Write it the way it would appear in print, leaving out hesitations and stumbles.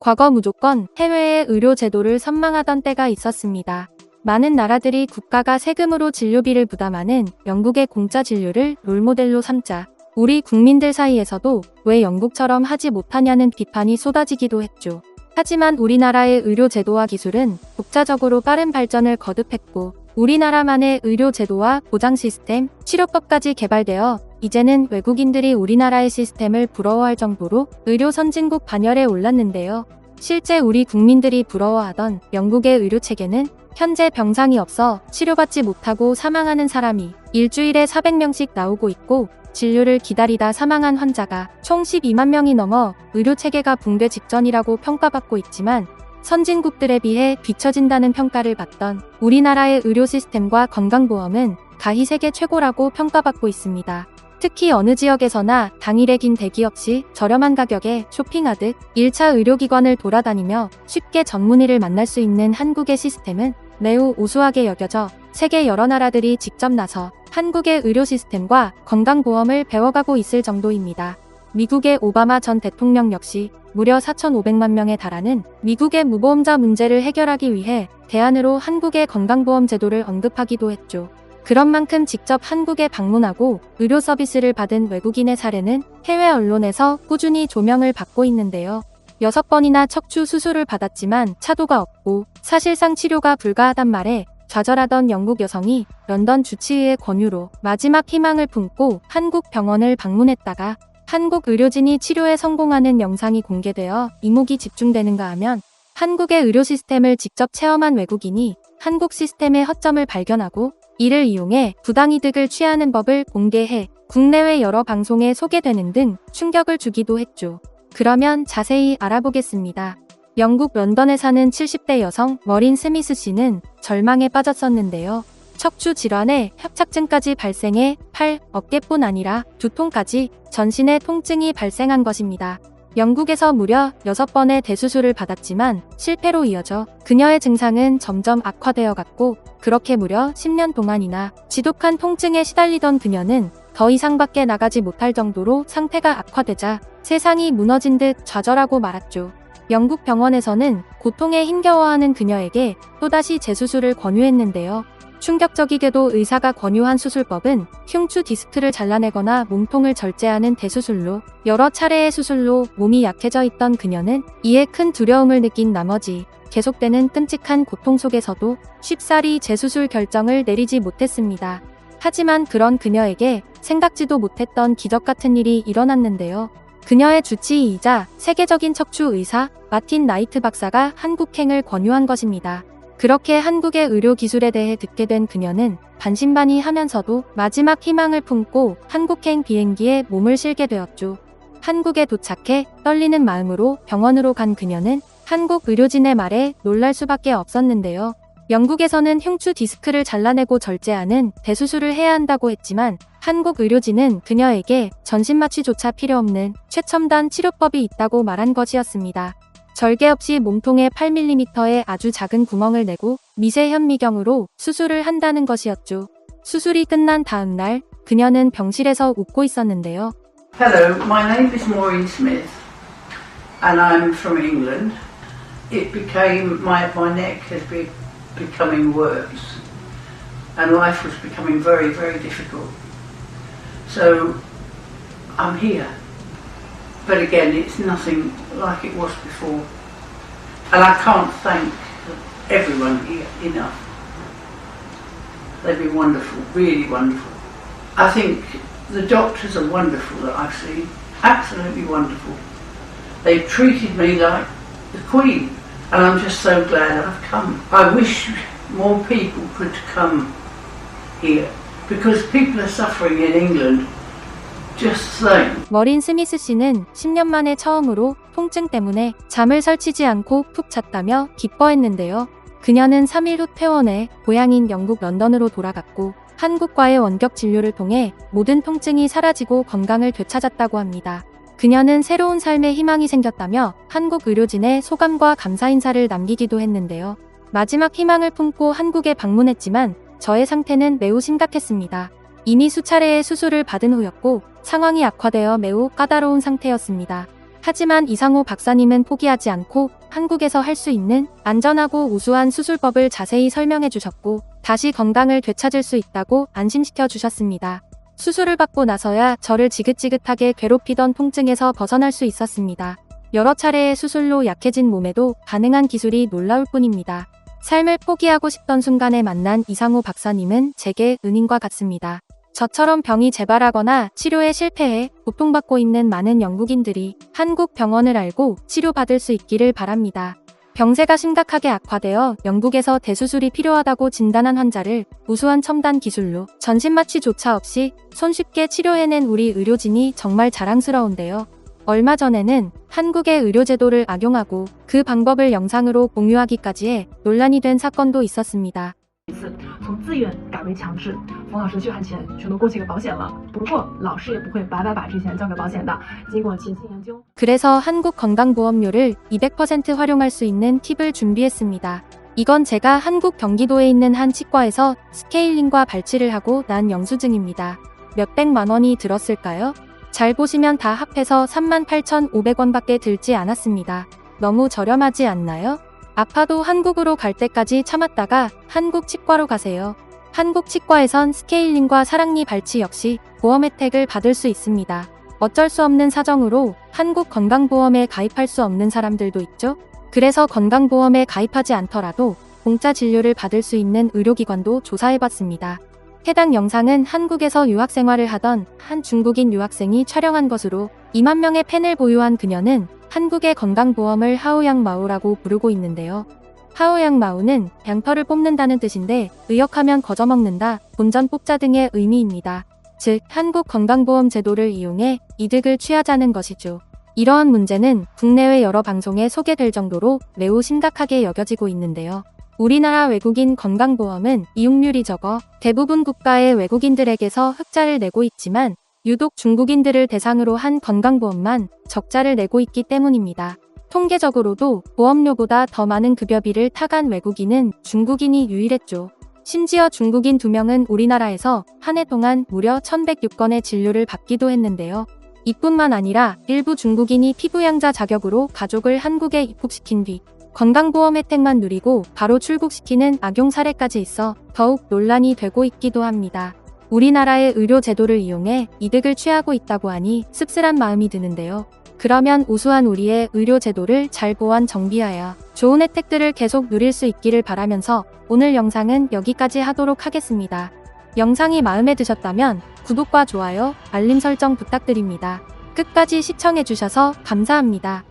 과거 무조건 해외의 의료 제도를 선망하던 때가 있었습니다. 많은 나라들이 국가가 세금으로 진료비를 부담하는 영국의 공짜 진료를 롤모델로 삼자 우리 국민들 사이에서도 왜 영국처럼 하지 못하냐는 비판이 쏟아지기도 했죠. 하지만 우리나라의 의료 제도와 기술은 독자적으로 빠른 발전을 거듭했고 우리나라만의 의료 제도와 보장 시스템, 치료법까지 개발되어 이제는 외국인들이 우리나라의 시스템을 부러워할 정도로 의료 선진국 반열에 올랐는데요. 실제 우리 국민들이 부러워하던 영국의 의료 체계는 현재 병상이 없어 치료받지 못하고 사망하는 사람이 일주일에 400명씩 나오고 있고 진료를 기다리다 사망한 환자가 총 12만 명이 넘어 의료 체계가 붕괴 직전이라고 평가받고 있지만 선진국들에 비해 뒤처진다는 평가를 받던 우리나라의 의료 시스템과 건강보험은 가히 세계 최고라고 평가받고 있습니다. 특히 어느 지역에서나 당일에 긴 대기 없이 저렴한 가격에 쇼핑하듯 1차 의료기관을 돌아다니며 쉽게 전문의를 만날 수 있는 한국의 시스템은 매우 우수하게 여겨져 세계 여러 나라들이 직접 나서 한국의 의료 시스템과 건강보험을 배워가고 있을 정도입니다. 미국의 오바마 전 대통령 역시 무려 4,500만 명에 달하는 미국의 무보험자 문제를 해결하기 위해 대안으로 한국의 건강보험 제도를 언급하기도 했죠. 그런 만큼 직접 한국에 방문하고 의료 서비스를 받은 외국인의 사례는 해외 언론에서 꾸준히 조명을 받고 있는데요. 6번이나 척추 수술을 받았지만 차도가 없고 사실상 치료가 불가하단 말에 좌절하던 영국 여성이 런던 주치의의 권유로 마지막 희망을 품고 한국 병원을 방문했다가 한국 의료진이 치료에 성공하는 영상이 공개되어 이목이 집중되는가 하면 한국의 의료 시스템을 직접 체험한 외국인이 한국 시스템의 허점을 발견하고 이를 이용해 부당이득을 취하는 법을 공개해 국내외 여러 방송에 소개되는 등 충격을 주기도 했죠. 그러면 자세히 알아보겠습니다. 영국 런던에 사는 70대 여성 머린 스미스 씨는 절망에 빠졌었는데요. 척추 질환에 협착증까지 발생해 팔, 어깨뿐 아니라 두통까지 전신에 통증이 발생한 것입니다. 영국에서 무려 6번의 대수술을 받았지만 실패로 이어져 그녀의 증상은 점점 악화되어 갔고 그렇게 무려 10년 동안이나 지독한 통증에 시달리던 그녀는 더 이상 밖에 나가지 못할 정도로 상태가 악화되자 세상이 무너진 듯 좌절하고 말았죠. 영국 병원에서는 고통에 힘겨워하는 그녀에게 또다시 재수술을 권유했는데요. 충격적이게도 의사가 권유한 수술법은 흉추 디스크를 잘라내거나 몸통을 절제하는 대수술로 여러 차례의 수술로 몸이 약해져 있던 그녀는 이에 큰 두려움을 느낀 나머지 계속되는 끔찍한 고통 속에서도 쉽사리 재수술 결정을 내리지 못했습니다. 하지만 그런 그녀에게 생각지도 못했던 기적 같은 일이 일어났는데요. 그녀의 주치의이자 세계적인 척추 의사 마틴 나이트 박사가 한국행을 권유한 것입니다. 그렇게 한국의 의료 기술에 대해 듣게 된 그녀는 반신반의하면서도 마지막 희망을 품고 한국행 비행기에 몸을 실게 되었죠. 한국에 도착해 떨리는 마음으로 병원으로 간 그녀는 한국 의료진의 말에 놀랄 수밖에 없었는데요. 영국에서는 흉추 디스크를 잘라내고 절제하는 대수술을 해야 한다고 했지만 한국 의료진은 그녀에게 전신마취조차 필요 없는 최첨단 치료법이 있다고 말한 것이었습니다. 절개 없이 몸통에 8mm의 아주 작은 구멍을 내고 미세 현미경으로 수술을 한다는 것이었죠. 수술이 끝난 다음 날 그녀는 병실에서 웃고 있었는데요. Hello, my name is Maureen Smith and I'm from England. It became, my neck has been becoming worse and life was becoming very, very difficult. So I'm here. But again, it's nothing like it was before. And I can't thank everyone here enough. They've been wonderful, really wonderful. I think the doctors are wonderful that I've seen, absolutely wonderful. They treated me like the Queen, and I'm just so glad I've come. I wish more people could come here, because people are suffering in England. 머린 스미스 씨는 10년 만에 처음으로 통증 때문에 잠을 설치지 않고 푹 잤다며 기뻐했는데요. 그녀는 3일 후 퇴원해 고향인 영국 런던으로 돌아갔고 한국과의 원격 진료를 통해 모든 통증이 사라지고 건강을 되찾았다고 합니다. 그녀는 새로운 삶의 희망이 생겼다며 한국 의료진의 소감과 감사 인사를 남기기도 했는데요. 마지막 희망을 품고 한국에 방문했지만 저의 상태는 매우 심각했습니다. 이미 수차례의 수술을 받은 후였고 상황이 악화되어 매우 까다로운 상태였습니다. 하지만 이상호 박사님은 포기하지 않고 한국에서 할 수 있는 안전하고 우수한 수술법을 자세히 설명해 주셨고 다시 건강을 되찾을 수 있다고 안심시켜 주셨습니다. 수술을 받고 나서야 저를 지긋지긋하게 괴롭히던 통증에서 벗어날 수 있었습니다. 여러 차례의 수술로 약해진 몸에도 가능한 기술이 놀라울 뿐입니다. 삶을 포기하고 싶던 순간에 만난 이상호 박사님은 제게 은인과 같습니다. 저처럼 병이 재발하거나 치료에 실패해 고통받고 있는 많은 영국인들이 한국 병원을 알고 치료받을 수 있기를 바랍니다. 병세가 심각하게 악화되어 영국에서 대수술이 필요하다고 진단한 환자를 우수한 첨단 기술로 전신마취조차 없이 손쉽게 치료해낸 우리 의료진이 정말 자랑스러운데요. 얼마 전에는 한국의 의료제도를 악용하고 그 방법을 영상으로 공유하기까지 해 논란이 된 사건도 있었습니다. 从自愿改为强制，冯老师的血汗钱全都过去给保险了。不过老师也不会白白把这钱交给保险的。经过前期研究， 그래서 한국 건강보험료를 200% 활용할 수 있는 팁을 준비했습니다. 이건 제가 한국 경기도에 있는 한 치과에서 스케일링과 발치를 하고 난 영수증입니다. 몇백만 원이 들었을까요? 잘 보시면 다 합해서 38,500원밖에 들지 않았습니다. 너무 저렴하지 않나요? 아파도 한국으로 갈 때까지 참았다가 한국 치과로 가세요. 한국 치과에선 스케일링과 사랑니 발치 역시 보험 혜택을 받을 수 있습니다. 어쩔 수 없는 사정으로 한국 건강보험에 가입할 수 없는 사람들도 있죠. 그래서 건강보험에 가입하지 않더라도 공짜 진료를 받을 수 있는 의료기관도 조사해봤습니다. 해당 영상은 한국에서 유학생활을 하던 한 중국인 유학생이 촬영한 것으로 2만 명의 팬을 보유한 그녀는 한국의 건강보험을 하오양마오라고 부르고 있는데요. 하오양마오는 양털을 뽑는다는 뜻인데 의역하면 거저먹는다, 본전 뽑자 등의 의미입니다. 즉, 한국 건강보험 제도를 이용해 이득을 취하자는 것이죠. 이러한 문제는 국내외 여러 방송에 소개될 정도로 매우 심각하게 여겨지고 있는데요. 우리나라 외국인 건강보험은 이용률이 적어 대부분 국가의 외국인들에게서 흑자를 내고 있지만 유독 중국인들을 대상으로 한 건강보험만 적자를 내고 있기 때문입니다. 통계적으로도 보험료보다 더 많은 급여비를 타간 외국인은 중국인이 유일했죠. 심지어 중국인 2명은 우리나라에서 한 해 동안 무려 1106건의 진료를 받기도 했는데요. 이뿐만 아니라 일부 중국인이 피부양자 자격으로 가족을 한국에 입국시킨 뒤 건강보험 혜택만 누리고 바로 출국시키는 악용 사례까지 있어 더욱 논란이 되고 있기도 합니다. 우리나라의 의료 제도를 이용해 이득을 취하고 있다고 하니 씁쓸한 마음이 드는데요. 그러면 우수한 우리의 의료 제도를 잘 보완 정비하여 좋은 혜택들을 계속 누릴 수 있기를 바라면서 오늘 영상은 여기까지 하도록 하겠습니다. 영상이 마음에 드셨다면 구독과 좋아요, 알림 설정 부탁드립니다. 끝까지 시청해주셔서 감사합니다.